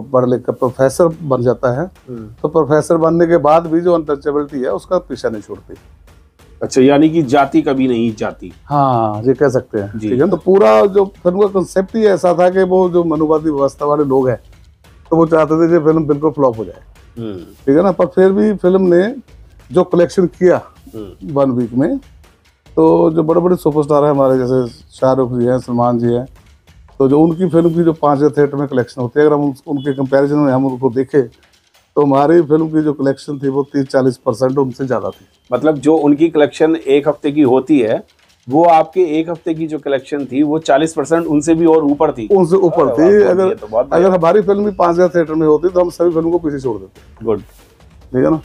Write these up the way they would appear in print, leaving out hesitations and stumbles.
पढ़ लिख कर प्रोफेसर बन जाता है, तो प्रोफेसर बनने के बाद भी जो अनटचेबिलिटी है उसका पीछा नहीं छोड़ती। अच्छा, यानी कि जाति कभी नहीं जाती। हाँ, ये कह सकते हैं। ठीक है, तो पूरा जो फिल्म का कंसेप्ट ही ऐसा था कि वो जो मनुवादी व्यवस्था वाले लोग हैं तो वो चाहते थे कि फिल्म बिल्कुल फ्लॉप हो जाए। ठीक है ना, पर फिर भी फिल्म ने जो कलेक्शन किया 1 वीक में, तो जो बड़े बड़े सुपरस्टार हैं हमारे, जैसे शाहरुख जी हैं, सलमान जी हैं, तो जो उनकी फिल्म की जो 5 थिएटर में कलेक्शन होती है, अगर हम उनके कंपैरिजन में हम उनको देखें तो हमारी फिल्म की जो कलेक्शन थी वो 30-40% उनसे ज़्यादा थी। मतलब जो उनकी कलेक्शन 1 हफ्ते की होती है, वो आपके 1 हफ्ते की जो कलेक्शन थी वो 40% उनसे भी और ऊपर थी। उनसे ऊपर थी। अगर हमारी फिल्म भी 5 थिएटर में होती तो हम सभी फिल्म को पीछे छोड़ देते। गुड। ठीक है ना,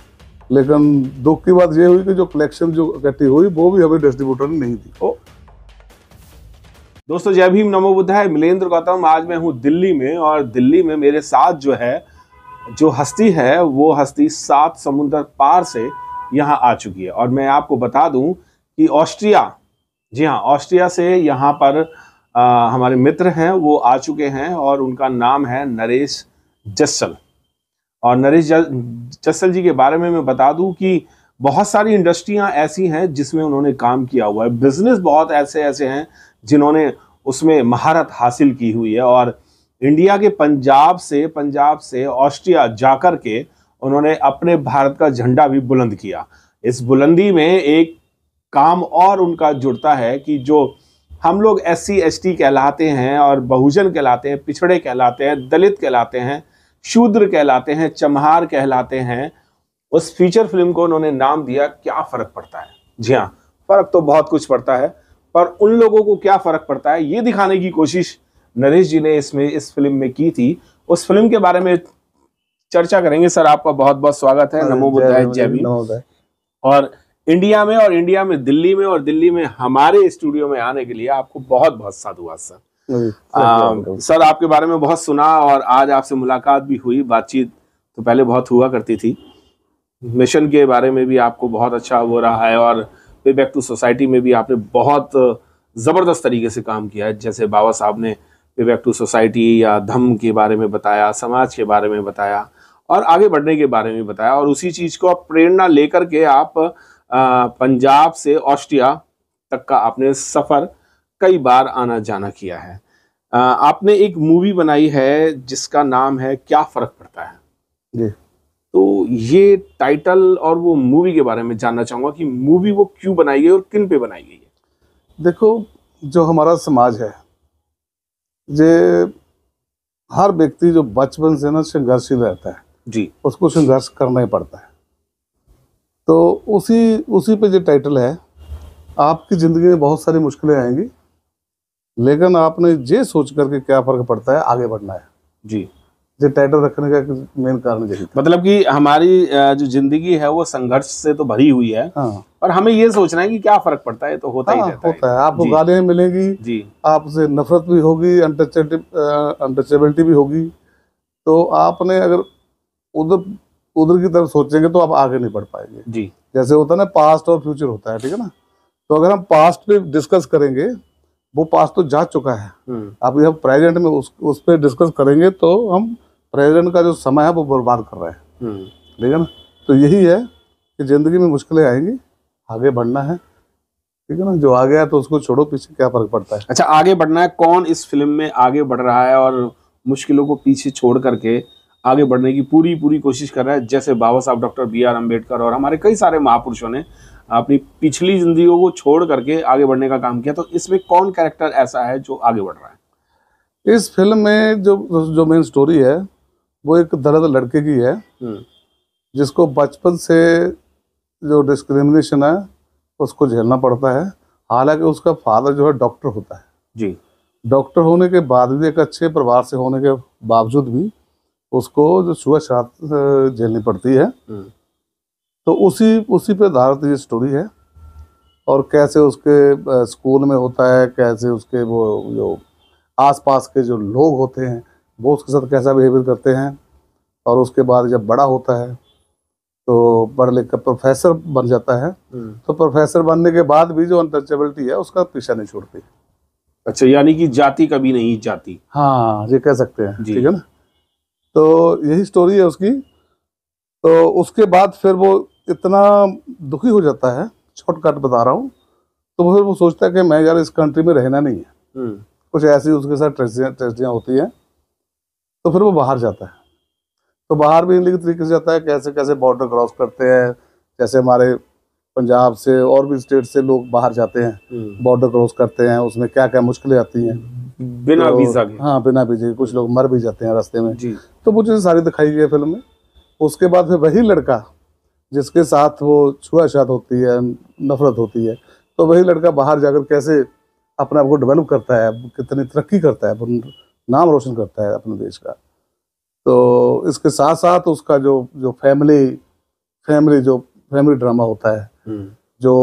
लेकिन दुख की बात ये हुई कि जो कलेक्शन जो इकट्ठी हुई वो भी हमें डिस्ट्रीब्यूटर ने नहीं दी। दोस्तों, जय भीम, नमो बुद्धाय। मिलेंद्र गौतम। आज मैं हूँ दिल्ली में, और दिल्ली में मेरे साथ जो हस्ती है वो हस्ती 7 समुंदर पार से यहाँ आ चुकी है। और मैं आपको बता दूं कि ऑस्ट्रिया, जी हाँ, ऑस्ट्रिया से यहाँ पर हमारे मित्र हैं, वो आ चुके हैं, और उनका नाम है नरेश जस्सल। और नरेश जस्सल जी के बारे में मैं बता दूं कि बहुत सारी इंडस्ट्रियां ऐसी हैं जिसमें उन्होंने काम किया हुआ है। बिजनेस बहुत ऐसे हैं जिन्होंने उसमें महारत हासिल की हुई है। और इंडिया के पंजाब से ऑस्ट्रिया जाकर के उन्होंने अपने भारत का झंडा भी बुलंद किया। इस बुलंदी में एक काम और उनका जुड़ता है कि जो हम लोग SC ST कहलाते हैं, और बहुजन कहलाते हैं, पिछड़े कहलाते हैं, दलित कहलाते हैं, शूद्र कहलाते हैं, चमहार कहलाते हैं, उस फीचर फिल्म को उन्होंने नाम दिया क्या फर्क पड़ता है। जी हाँ, फर्क तो बहुत कुछ पड़ता है, पर उन लोगों को क्या फर्क पड़ता है ये दिखाने की कोशिश नरेश जी ने इस फिल्म में की थी। उस फिल्म के बारे में चर्चा करेंगे। सर, आपका बहुत बहुत स्वागत है। नमो बुद्धाय, जय भीम। और इंडिया में दिल्ली में, और दिल्ली में हमारे स्टूडियो में आने के लिए आपको बहुत बहुत साधुवाद सर। सर, आपके बारे में बहुत सुना, और आज आपसे मुलाकात भी हुई। बातचीत तो पहले बहुत हुआ करती थी। मिशन के बारे में भी आपको बहुत अच्छा वो रहा है, और पे बैक टू सोसाइटी में भी आपने बहुत ज़बरदस्त तरीके से काम किया है। जैसे बाबा साहब ने पे बैक टू सोसाइटी या धम्म के बारे में बताया, समाज के बारे में बताया, और आगे बढ़ने के बारे में बताया, और उसी चीज़ को आप प्रेरणा लेकर के आप पंजाब से ऑस्ट्रिया तक का आपने सफ़र कई बार आना जाना किया है। आपने एक मूवी बनाई है जिसका नाम है क्या फ़र्क पड़ता है जी। तो ये टाइटल और वो मूवी के बारे में जानना चाहूँगा कि मूवी वो क्यों बनाई गई और किन पे बनाई गई है। देखो, जो हमारा समाज है, जे हर व्यक्ति जो बचपन से ना संघर्षशील रहता है जी, उसको संघर्ष करना ही पड़ता है। तो उसी पे जो टाइटल है, आपकी ज़िंदगी में बहुत सारी मुश्किलें आएंगी, लेकिन आपने ये सोच करके क्या फ़र्क पड़ता है, आगे बढ़ना है जी। ये टाइटल रखने का मेन कारण यही था। मतलब कि हमारी जो जिंदगी है वो संघर्ष से तो भरी हुई है। हाँ। और हमें ये सोचना है कि क्या फर्क पड़ता है, तो होता ही रहता है। आपको गालियाँ मिलेंगी जी, आपसे नफरत भी होगी, अनटचेबिलिटी भी होगी। तो आपने अगर उधर की तरफ सोचेंगे तो आप आगे नहीं बढ़ पाएंगे जी। जैसे होता है ना, पास्ट और फ्यूचर होता है, ठीक है ना। तो अगर हम पास्ट पे डिस्कस करेंगे, वो पास्ट तो जा चुका है, अब हम प्रेजेंट में उस पर डिस्कस करेंगे तो हम प्रेजेंट का जो समय है वो बर्बाद कर रहे हैं, ठीक है ना। तो यही है कि ज़िंदगी में मुश्किलें आएंगी, आगे बढ़ना है, ठीक है ना। जो आ गया तो उसको छोड़ो, पीछे क्या फर्क पड़ता है। अच्छा, आगे बढ़ना है। कौन इस फिल्म में आगे बढ़ रहा है और मुश्किलों को पीछे छोड़ करके आगे बढ़ने की पूरी कोशिश कर रहा है? जैसे बाबा साहब डॉक्टर BR अम्बेडकर और हमारे कई सारे महापुरुषों ने अपनी पिछली जिंदगियों को छोड़ करके आगे बढ़ने का काम किया। तो इसमें कौन कैरेक्टर ऐसा है जो आगे बढ़ रहा है? इस फिल्म में जो मेन स्टोरी है वो एक दर्द लड़के की है, जिसको बचपन से जो डिस्क्रिमिनेशन है उसको झेलना पड़ता है। हालांकि उसका फादर जो है डॉक्टर होता है जी। डॉक्टर होने के बाद भी, एक अच्छे परिवार से होने के बावजूद भी उसको जो छुआछूत झेलनी पड़ती है। तो उसी पे आधारित ये स्टोरी है। और कैसे उसके स्कूल में होता है, कैसे उसके वो जो आसपास के जो लोग होते हैं वो उसके साथ कैसा बिहेवियर करते हैं। और उसके बाद जब बड़ा होता है तो पढ़ लिख कर प्रोफेसर बन जाता है। तो प्रोफेसर बनने के बाद भी जो अनटचेबिलिटी है उसका पीछा नहीं छोड़ती। अच्छा, यानी कि जाति कभी नहीं जाती। हाँ, ये कह सकते हैं, ठीक है ना। तो यही स्टोरी है उसकी। तो उसके बाद फिर वो इतना दुखी हो जाता है, शॉर्टकट बता रहा हूँ, तो फिर वो सोचता है कि मैं यार इस कंट्री में रहना नहीं है। कुछ ऐसी उसके साथ ट्रेजेडियाँ होती हैं, तो फिर वो बाहर जाता है। तो बाहर भी इनके तरीके से जाता है, कैसे कैसे बॉर्डर क्रॉस करते हैं, जैसे हमारे पंजाब से और भी स्टेट से लोग बाहर जाते हैं, बॉर्डर क्रॉस करते हैं, उसमें क्या क्या मुश्किलें आती हैं बिना तो, वीजा के। हाँ बिना वीजे के, कुछ लोग मर भी जाते हैं रास्ते में जी। तो वो चीज़ सारी दिखाई गई है फिल्म में। उसके बाद फिर वही लड़का जिसके साथ वो छुआछूत होती है, नफरत होती है, तो वही लड़का बाहर जाकर कैसे अपने आप को डेवलप करता है, कितनी तरक्की करता है, नाम रोशन करता है अपने देश का। तो इसके साथ साथ उसका जो फैमिली ड्रामा होता है, जो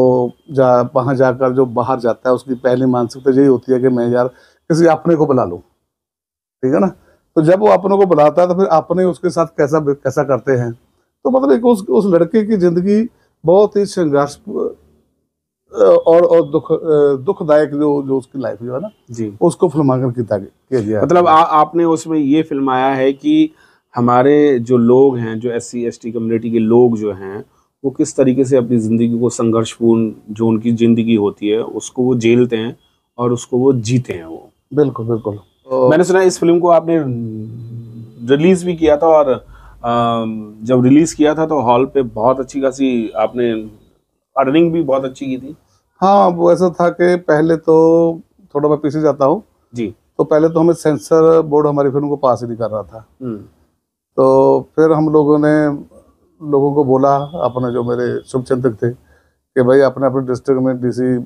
वहाँ जाकर जो बाहर जाता है, उसकी पहली मानसिकता यही होती है कि मैं यार किसी अपने को बुला लूँ, ठीक है ना। तो जब वो अपनों को बुलाता है तो फिर अपने उसके साथ कैसा करते हैं। तो मतलब एक उस लड़के की जिंदगी बहुत ही संघर्ष और दुखदायक जो उसकी लाइफ जो है ना जी, उसको फिल्मांकन किया गया। मतलब आपने उसमें ये फिल्माया है कि हमारे जो लोग हैं, जो SC ST कम्युनिटी के लोग जो हैं, वो किस तरीके से अपनी ज़िंदगी को संघर्षपूर्ण जो उनकी ज़िंदगी होती है उसको वो झेलते हैं और उसको वो जीते हैं वो। बिल्कुल बिल्कुल। मैंने सुना इस फिल्म को आपने रिलीज़ भी किया था, और जब रिलीज़ किया था तो हॉल पे बहुत अच्छी खासी आपने अर्निंग भी बहुत अच्छी की थी। हाँ, वो ऐसा था कि पहले तो थोड़ा मैं पीछे जाता हूँ जी। तो पहले तो हमें सेंसर बोर्ड हमारी फिल्म को पास ही नहीं कर रहा था। तो फिर हम लोगों को बोला, अपने जो मेरे शुभचिंतक थे, कि भाई अपने अपने डिस्ट्रिक्ट में DC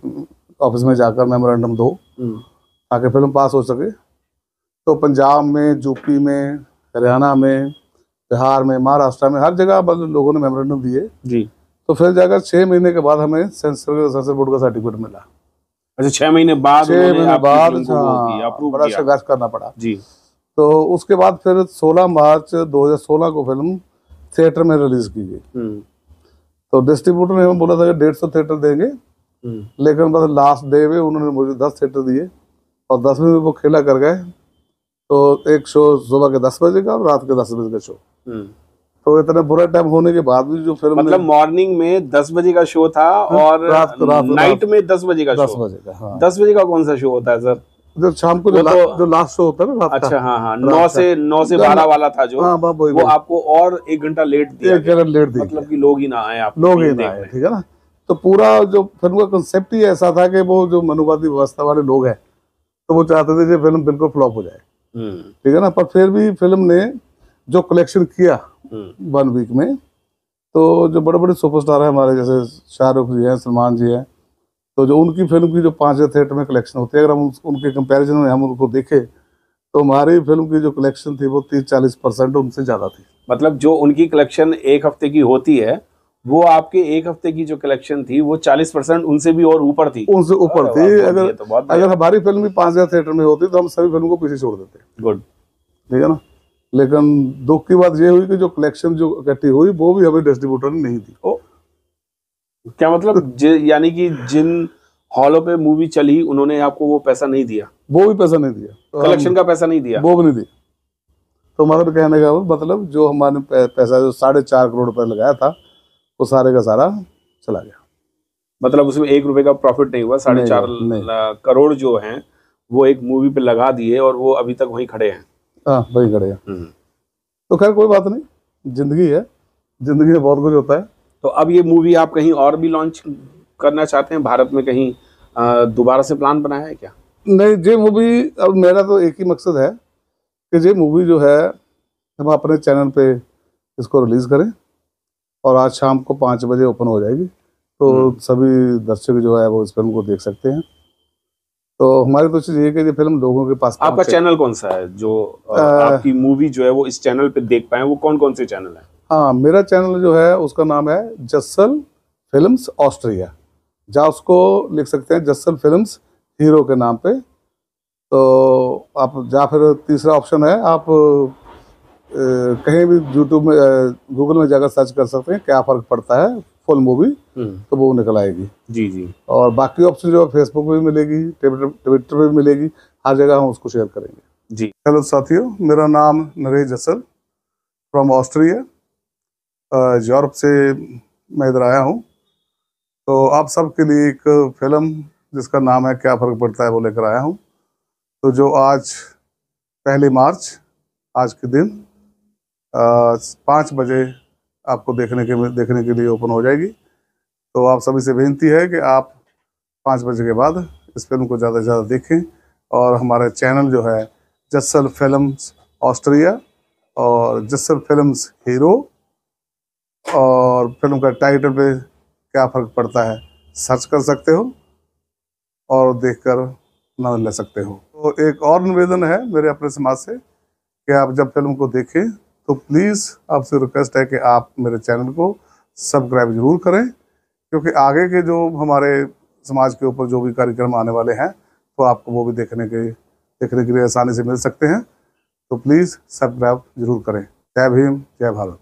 ऑफिस में जाकर मेमोरेंडम दो ताकि फिल्म पास हो सके। तो पंजाब में, यूपी में, हरियाणा में, बिहार में, महाराष्ट्र में, हर जगह लोगों ने मेमोरेंडम दिए जी। तो फिर जाकर 6 महीने के बाद हमें सेंसर बोर्ड का सर्टिफिकेट मिला। अच्छा, 6 महीने बाद? 6 महीने बाद बड़ा किया। संघर्ष करना पड़ा जी। तो उसके बाद फिर 16 मार्च 2016 को फिल्म थिएटर में रिलीज की गई। तो डिस्ट्रीब्यूटर ने हमें बोला था कि 150 थिएटर देंगे, लेकिन बस लास्ट डे में उन्होंने मुझे 10 थिएटर दिए और 10 में वो खेला कर गए। तो एक शो सुबह के 10 बजे का और रात के 10 बजे का शो। तो इतना बुरा टाइम होने के बाद भी जो फिल्म मतलब मॉर्निंग में 10 बजे का शो था और नाइट में 10 बजे का शो। 10 बजे का, हाँ। 10 बजे का कौन सा शो होता है सर? जो शाम को जो लास्ट शो होता है ना रात का। अच्छा, हाँ, 9 से 12 वाला था जो। हाँ, वो आपको और 1 घंटा लेट दिया। मतलब कि लोग ही ना आए, आप लोग ही ना आए, ठीक है ना। तो पूरा जो फिल्म का कंसेप्ट ही ऐसा था कि वो जो मनुवादी व्यवस्था वाले लोग हैं तो वो चाहते थे कि फिल्म बिल्कुल फ्लॉप हो जाए, ठीक है ना। पर फिर भी फिल्म ने जो कलेक्शन किया 1 वीक में, तो जो बड़े बड़े सुपरस्टार हैं हमारे, जैसे शाहरुख जी हैं, सलमान जी हैं, तो जो उनकी फिल्म की जो 5 थिएटर में कलेक्शन होती है, अगर हम उनके कंपैरिजन में हम उनको देखें तो हमारी फिल्म की जो कलेक्शन थी वो 30-40% उनसे ज़्यादा थी। मतलब जो उनकी कलेक्शन 1 हफ्ते की होती है, वो आपके 1 हफ्ते की जो कलेक्शन थी वो 40% उनसे भी और ऊपर थी। उनसे ऊपर थी। अगर हमारी फिल्म भी 5000 थिएटर में होती तो हम सभी फिल्म को पीछे छोड़ देते। गुड, ठीक है ना। लेकिन दुख की बात ये हुई कि जो कलेक्शन जो इकट्ठी हुई वो भी हमें डिस्ट्रीब्यूटर ने नहीं दी। क्या मतलब? यानी कि जिन हॉलों पे मूवी चली उन्होंने आपको वो पैसा नहीं दिया? वो भी पैसा नहीं दिया, तो कलेक्शन का पैसा नहीं दिया, वो भी नहीं दिया। तो मतलब कहने का मतलब जो हमारे पैसा जो 4.5 करोड़ रुपए लगाया था वो सारे का सारा चला गया। मतलब उसमें 1 रुपए का प्रॉफिट नहीं हुआ। 4.5 करोड़ जो हैं वो एक मूवी पे लगा दिए और वो अभी तक वहीं खड़े हैं। हाँ, वहीं खड़े हैं। तो खैर कोई बात नहीं, जिंदगी है, जिंदगी में बहुत कुछ होता है। तो अब ये मूवी आप कहीं और भी लॉन्च करना चाहते हैं भारत में, कहीं दोबारा से प्लान बनाया है क्या? नहीं, ये मूवी अब मेरा तो एक ही मकसद है कि ये मूवी जो है हम अपने चैनल पे इसको रिलीज़ करें और आज शाम को 5 बजे ओपन हो जाएगी, तो सभी दर्शक जो है वो इस फिल्म को देख सकते हैं। तो हमारी तो चीज़ ये है कि ये फिल्म लोगों के पास। आपका चैनल कौन सा है जो आपकी मूवी जो है वो इस चैनल पे देख पाए? वो कौन कौन से चैनल है? हाँ, मेरा चैनल जो है उसका नाम है जस्सल फिल्म्स ऑस्ट्रिया, जहाँ उसको लिख सकते हैं जस्सल फिल्म्स हीरो के नाम पे। तो आप या फिर तीसरा ऑप्शन है, आप कहीं भी यूट्यूब में गूगल में जाकर सर्च कर सकते हैं क्या फ़र्क पड़ता है फुल मूवी, तो वो निकल आएगी। जी जी। और बाकी ऑप्शन जो है फेसबुक पे भी मिलेगी, ट्विटर पे भी मिलेगी, हर जगह हम उसको शेयर करेंगे। जी। हेलो साथियों, मेरा नाम Naresh Jassal from Austria, Europe से मैं इधर आया हूँ। तो आप सबके लिए एक फिल्म जिसका नाम है क्या फ़र्क पड़ता है वो लेकर आया हूँ। तो जो आज 1 मार्च आज के दिन 5 बजे आपको देखने के लिए ओपन हो जाएगी। तो आप सभी से विनती है कि आप 5 बजे के बाद इस फिल्म को ज़्यादा से ज़्यादा देखें। और हमारा चैनल जो है जस्सल फिल्म्स ऑस्ट्रिया और जस्सल फिल्म्स हीरो, और फिल्म का टाइटल पे क्या फ़र्क पड़ता है सर्च कर सकते हो और देखकर आनंद ले सकते हो। तो एक और निवेदन है मेरे अपने समाज से कि आप जब फिल्म को देखें तो प्लीज़ आपसे रिक्वेस्ट है कि आप मेरे चैनल को सब्सक्राइब जरूर करें, क्योंकि आगे के जो हमारे समाज के ऊपर जो भी कार्यक्रम आने वाले हैं तो आपको वो भी देखने के लिए आसानी से मिल सकते हैं। तो प्लीज़ सब्सक्राइब जरूर करें। जय भीम, जय भारत।